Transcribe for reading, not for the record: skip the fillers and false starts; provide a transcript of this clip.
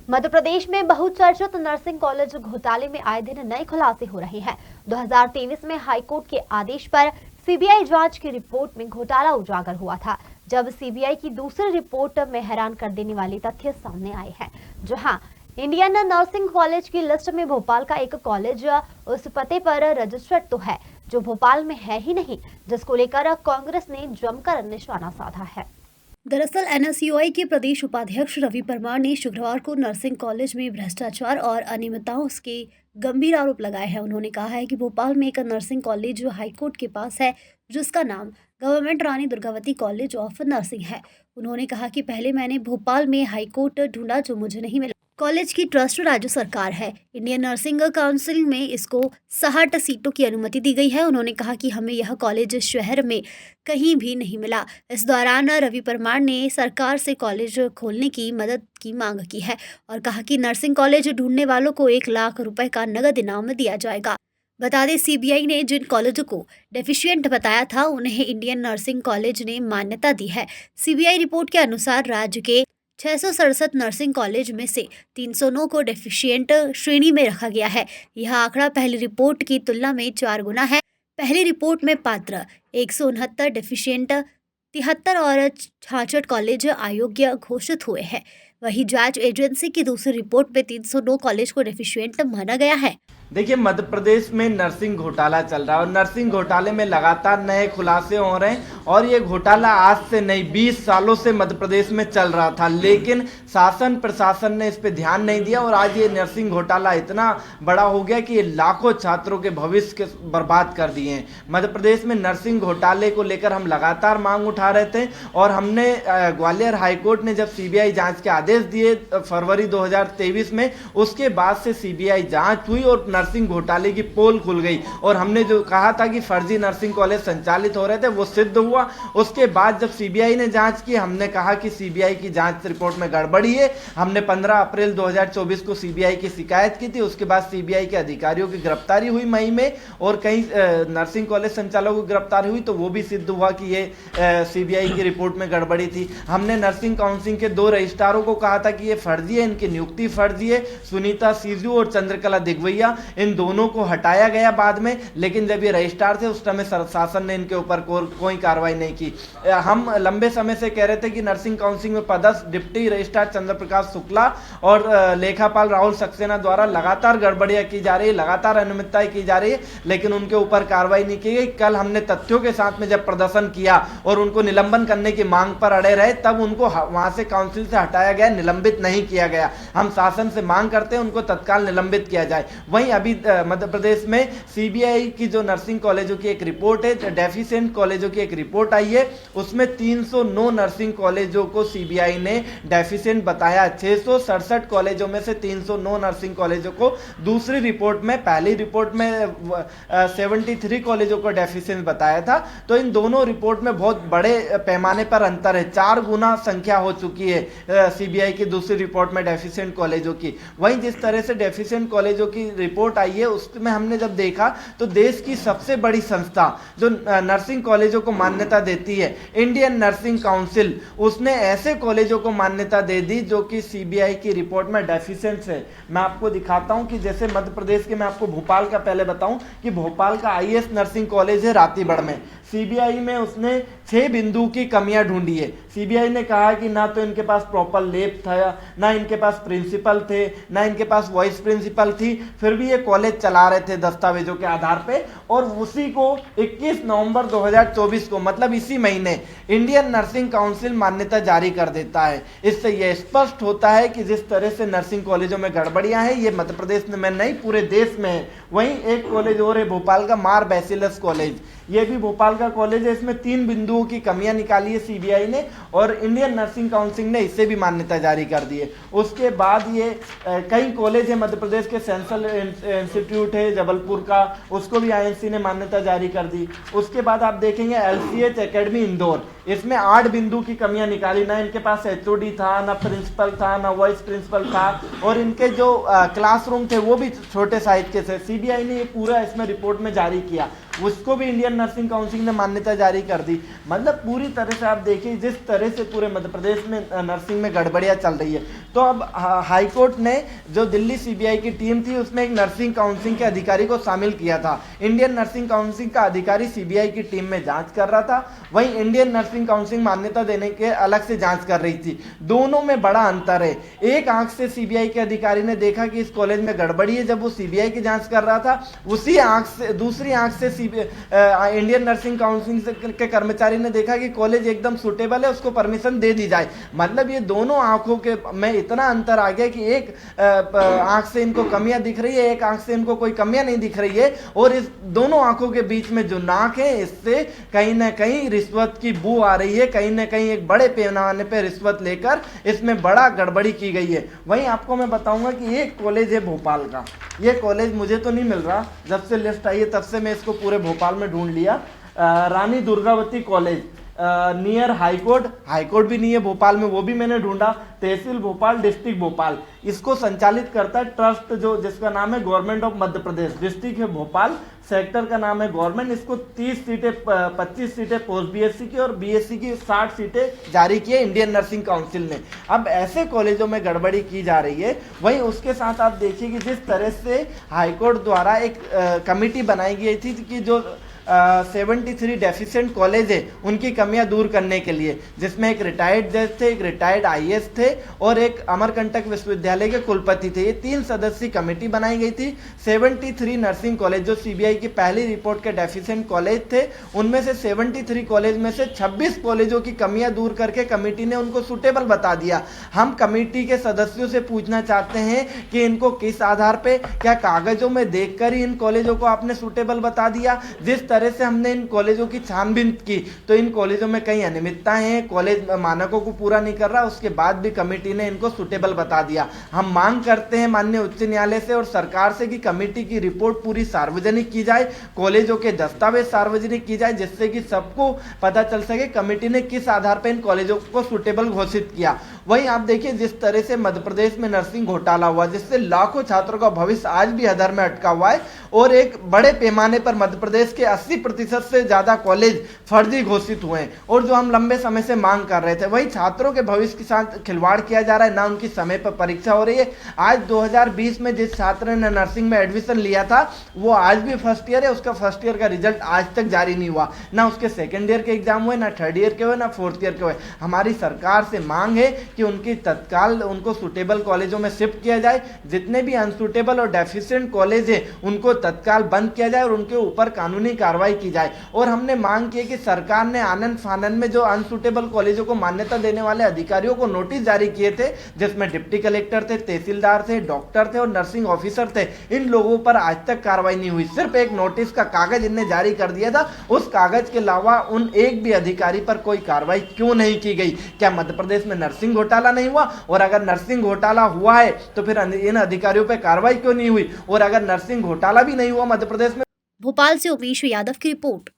मध्य प्रदेश में बहुचर्चित nursing college घोटाले में आए दिन नए खुलासे हो रहे हैं। 2023 में हाईकोर्ट के आदेश पर सीबीआई जांच की रिपोर्ट में घोटाला उजागर हुआ था, जब सीबीआई की दूसरी रिपोर्ट में हैरान कर देने वाले तथ्य सामने आए हैं। जहां इंडियन नर्सिंग कॉलेज की लिस्ट में भोपाल का एक कॉलेज उस पते पर रजिस्टर्ड तो है जो भोपाल में है ही नहीं, जिसको लेकर कांग्रेस ने जमकर निशाना साधा है। दरअसल एनएसयूआई के प्रदेश उपाध्यक्ष रवि परमार ने शुक्रवार को नर्सिंग कॉलेज में भ्रष्टाचार और अनियमितताओं के गंभीर आरोप लगाए हैं। उन्होंने कहा है कि भोपाल में एक नर्सिंग कॉलेज जो हाईकोर्ट के पास है, जिसका नाम government Rani Durgavati college of nursing है। उन्होंने कहा कि पहले मैंने भोपाल में हाईकोर्ट ढूंढा जो मुझे नहीं मिला। कॉलेज की ट्रस्ट राज्य सरकार है। इंडियन नर्सिंग काउंसिल में इसको 60 सीटों की अनुमति दी गई है। उन्होंने कहा कि हमें यह कॉलेज शहर में कहीं भी नहीं मिला। इस दौरान रवि परमार ने सरकार से कॉलेज खोलने की मदद की मांग की है और कहा कि नर्सिंग कॉलेज ढूंढने वालों को 1 लाख रुपए का नगद इनाम दिया जाएगा। बता दें, सीबीआई ने जिन कॉलेजों को डेफिशिएंट बताया था उन्हें इंडियन नर्सिंग कॉलेज ने मान्यता दी है। सीबीआई रिपोर्ट के अनुसार राज्य के 667 नर्सिंग कॉलेज में से 309 को डेफिशिएंट श्रेणी में रखा गया है। यह आंकड़ा पहली रिपोर्ट की तुलना में 4 गुना है। पहली रिपोर्ट में पात्र 169, डेफिशिएंट 73 और 66 कॉलेज अयोग्य घोषित हुए हैं। वहीं जांच एजेंसी की दूसरी रिपोर्ट में 309 कॉलेज को डेफिशिएंट माना गया है। देखिए, मध्य प्रदेश में नर्सिंग घोटाला चल रहा है और नर्सिंग घोटाले में लगातार नए खुलासे हो रहे हैं और ये घोटाला आज से नहीं 20 सालों से मध्य प्रदेश में चल रहा था, लेकिन शासन प्रशासन ने इस पे ध्यान नहीं दिया और आज ये नर्सिंग घोटाला इतना बड़ा हो गया कि ये लाखों छात्रों के भविष्य के बर्बाद कर दिए हैं। मध्य प्रदेश में नर्सिंग घोटाले को लेकर हम लगातार मांग उठा रहे थे और हमने ग्वालियर हाईकोर्ट ने जब सीबीआई जाँच के आदेश दिए फरवरी 2023 में, उसके बाद से सीबीआई जाँच हुई और नर्सिंग घोटाले की पोल खुल गई और हमने जो कहा था कि फर्जी नर्सिंग कॉलेज संचालित हो रहे थे वो सिद्ध हुआ। उसके बाद जब सीबीआई ने जांच की, हमने कहा कि सीबीआई की जांच रिपोर्ट में गड़बड़ी है। हमने 15 अप्रैल 2024 को सीबीआई की शिकायत की थी। उसके बाद सीबीआई के अधिकारियों की गिरफ्तारी हुई मई में और कई नर्सिंग कॉलेज संचालकों की गिरफ्तारी हुई, तो वो भी सिद्ध हुआ कि ये सीबीआई की रिपोर्ट में गड़बड़ी थी। हमने नर्सिंग काउंसिल के 2 रजिस्ट्रारों को कहा था कि ये फर्जी है, इनकी नियुक्ति फर्जी है, सुनीता सीजू और चंद्रकला दिग्वैया, इन दोनों को हटाया गया बाद में, लेकिन जब ये रजिस्ट्रार थे उस समय शासन ने इनके ऊपर कोई कार्रवाई नहीं की। हम लंबे समय से कह रहे थे कि नर्सिंग काउंसिल में पदस्थ डिप्टी रजिस्ट्रार चंद्र प्रकाश शुक्ला और लेखापाल राहुल सक्सेना द्वारा लगातार गड़बड़ियां की जा रही है, लगातार अनियमितताएं की जा रही है, लेकिन उनके ऊपर कार्रवाई नहीं की गई। कल हमने तथ्यों के साथ में जब प्रदर्शन किया और उनको निलंबन करने की मांग पर अड़े रहे, तब उनको वहां से काउंसिल से हटाया गया, निलंबित नहीं किया गया। हम शासन से मांग करते हैं उनको तत्काल निलंबित किया जाए। वहीं अभी मध्य प्रदेश में सीबीआई की जो नर्सिंग कॉलेजों की एक रिपोर्ट है, डेफिशिएंट कॉलेजों की एक रिपोर्ट आई है, उसमें 309 नर्सिंग कॉलेजों को सीबीआई ने डेफिशिएंट बताया। 667 कॉलेजों में से 309 नर्सिंग कॉलेजों को दूसरी रिपोर्ट में, पहली रिपोर्ट में 73 कॉलेजों को डेफिशिएंट बताया था। तो इन दोनों रिपोर्ट में बहुत बड़े पैमाने पर अंतर है, 4 गुना संख्या हो चुकी है सीबीआई की दूसरी रिपोर्ट में डेफिशिएंट कॉलेजों की। वहीं जिस तरह से डेफिशिएंट कॉलेजों की रिपोर्ट आई है उसमें हमने जब देखा तो देश की सबसे बड़ी संस्था जो नर्सिंग कॉलेजों को मान्यता देती है, इंडियन नर्सिंग काउंसिल, उसने ऐसे कॉलेजों को मान्यता दे दी जो कि सीबीआई की रिपोर्ट में डेफिशिएंट है। मैं आपको दिखाता हूं कि जैसे मध्य प्रदेश के, मैं आपको भोपाल का पहले बताऊं कि भोपाल का आईएएस नर्सिंग कॉलेज है रातीगढ़ में। सीबीआई में उसने 6 बिंदु की कमियां ढूंढी है। सीबीआई ने कहा कि ना तो इनके पास प्रॉपर लैब था, ना इनके पास प्रिंसिपल थे, ना इनके पास वाइस प्रिंसिपल थी, फिर भी ये कॉलेज चला रहे थे दस्तावेजों के आधार पे। और उसी को 21 नवंबर 2024 को, मतलब इसी महीने, इंडियन नर्सिंग काउंसिल मान्यता जारी कर देता है। इससे यह स्पष्ट होता है कि जिस तरह से नर्सिंग कॉलेजों में गड़बड़ियां हैं, ये मध्य प्रदेश में नहीं पूरे देश में है। वहीं एक कॉलेज और है भोपाल का, मार बैसिलस कॉलेज, ये भी भोपाल का कॉलेज है। इसमें 3 बिंदुओं की कमियां निकाली है सीबीआई ने और इंडियन नर्सिंग काउंसिल ने इसे भी मान्यता जारी कर दी है। उसके बाद ये कई कॉलेज है मध्य प्रदेश के, सेंट्रल इंस्टीट्यूट है जबलपुर का, उसको भी आईएनसी ने मान्यता जारी कर दी। उसके बाद आप देखेंगे एलसीएच एकेडमी इंदौर, इसमें 8 बिंदु की कमियां निकाली, ना इनके पास एचओडी था, ना प्रिंसिपल था, ना वाइस प्रिंसिपल था और इनके जो क्लासरूम थे वो भी छोटे साइज के थे। सीबीआई ने ये पूरा इसमें रिपोर्ट में जारी किया। उसको भी इंडियन नर्सिंग काउंसिल ने मान्यता जारी कर दी। मतलब पूरी तरह से आप देखिए जिस तरह से पूरे मध्य प्रदेश में नर्सिंग में गड़बड़ियाँ चल रही है। तो अब हाई कोर्ट ने जो दिल्ली सीबीआई की टीम थी उसमें एक नर्सिंग काउंसिल के अधिकारी को शामिल किया था। इंडियन नर्सिंग काउंसिल का अधिकारी सीबीआई की टीम में जांच कर रहा था, वहीं इंडियन नर्सिंग काउंसिल मान्यता देने के अलग से जांच कर रही थी। दोनों में बड़ा अंतर है। एक आंख से सीबीआई के अधिकारी ने देखा कि इस कॉलेज में गड़बड़ी है जब वो सीबीआई की जांच कर रहा था, उसी आंख से दूसरी आंख से इंडियन नर्सिंग काउंसिल के कर्मचारी ने देखा कि कॉलेज एकदम सुटेबल है, उसको परमिशन दे दी जाए। मतलब ये दोनों आंखों के में इतना अंतर आ गया कि एक आंख से इनको कमियां दिख रही है, एक आंख से इनको कोई कमियां नहीं दिख रही है, और इस दोनों आंखों के बीच में जो नाक है इससे कहीं ना कहीं रिश्वत की बू आ रही है, कहीं ना कहीं एक बड़े पैमाने पर रिश्वत लेकर इसमें बड़ा गड़बड़ी की गई है। वहीं आपको मैं बताऊंगा कि एक कॉलेज है भोपाल का, ये कॉलेज मुझे तो नहीं मिल रहा, जब से लिस्ट आई है तब से मैं इसको पूरे भोपाल में ढूंढ लिया। Rani Durgavati college near high court भी नहीं है भोपाल में, वो भी मैंने ढूंढा। तहसील भोपाल, डिस्ट्रिक्ट भोपाल, इसको संचालित करता है ट्रस्ट जो जिसका नाम है government of Madhya Pradesh. District है भोपाल, सेक्टर का नाम है गवर्नमेंट। इसको 30 सीटें 25 सीटें पोस्ट बीएससी की और बीएससी की 60 सीटें जारी की है इंडियन नर्सिंग काउंसिल ने। अब ऐसे कॉलेजों में गड़बड़ी की जा रही है। वहीं उसके साथ आप देखिए कि जिस तरह से हाईकोर्ट द्वारा एक कमेटी बनाई गई थी कि जो 73 डेफिशिएंट कॉलेज है उनकी कमियां दूर करने के लिए, जिसमें एक रिटायर्ड जज थे, एक रिटायर्ड आईएएस थे और एक अमरकंटक विश्वविद्यालय के कुलपति थे। ये 3 सदस्यीय कमेटी बनाई गई थी। 73 नर्सिंग कॉलेज जो सीबीआई की पहली रिपोर्ट के डेफिशिएंट कॉलेज थे, उनमें से 73 कॉलेज में से 26 कॉलेजों की कमियां दूर करके कमेटी ने उनको सुटेबल बता दिया। हम कमेटी के सदस्यों से पूछना चाहते हैं कि इनको किस आधार पे, क्या कागजों में देखकर ही इन कॉलेजों को आपने सुटेबल बता दिया? जिस तरह से हमने इन कॉलेजों की छानबीन की तो इन कॉलेजों में कई अनियमितताएं हैं, कॉलेज मानकों को पूरा नहीं कर रहा, उसके बाद भी कमेटी ने इनको सुटेबल बता दिया। हम मांग करते हैं माननीय उच्च न्यायालय से और सरकार से कि कमेटी की रिपोर्ट पूरी सार्वजनिक की जाए, कॉलेजों के दस्तावेज सार्वजनिक की जाए, जिससे कि सबको पता चल सके कमेटी ने किस आधार पर इन कॉलेजों को सुटेबल घोषित किया। वहीं आप देखिए जिस तरह से मध्य प्रदेश में नर्सिंग घोटाला हुआ, जिससे लाखों छात्रों का भविष्य आज भी हदर में अटका हुआ है और एक बड़े पैमाने पर मध्य प्रदेश के 80% से ज्यादा कॉलेज फर्जी घोषित हुए हैं और जो हम लंबे समय से मांग कर रहे थे, वही छात्रों के भविष्य के साथ खिलवाड़ किया जा रहा है, ना उनकी समय पर परीक्षा हो रही है। आज 2020 में जिस छात्र ने नर्सिंग में एडमिशन लिया था वो आज भी फर्स्ट ईयर है, उसका फर्स्ट ईयर का रिजल्ट आज तक जारी नहीं हुआ, ना उसके सेकेंड ईयर के एग्जाम हुए, ना थर्ड ईयर के हुए, ना फोर्थ ईयर के हुए। हमारी सरकार से मांग है कि उनकी तत्काल उनको सुटेबल कॉलेजों में शिफ्ट किया जाए, जितने भी अनसुटेबल और डेफिशिएंट कॉलेज है उनको तत्काल बंद किया जाए और उनके ऊपर कानूनी कार्रवाई की जाए। और हमने मांग की है कि सरकार ने आनंद फानन में जो अनसुटेबल कॉलेजों को मान्यता देने वाले अधिकारियों को नोटिस जारी किए थे, जिसमें डिप्टी कलेक्टर थे, तहसीलदार थे, डॉक्टर थे और नर्सिंग ऑफिसर थे, इन लोगों पर आज तक कार्रवाई नहीं हुई। सिर्फ एक नोटिस का कागज इनने जारी कर दिया था, उस कागज के अलावा उन एक भी अधिकारी पर कोई कार्रवाई क्यों नहीं की गई? क्या मध्य प्रदेश में नर्सिंग घोटाला नहीं हुआ? और अगर नर्सिंग घोटाला हुआ है तो फिर इन अधिकारियों पर कार्रवाई क्यों नहीं हुई? और अगर नर्सिंग घोटाला भी नहीं हुआ मध्य प्रदेश में। भोपाल से उमेश यादव की रिपोर्ट।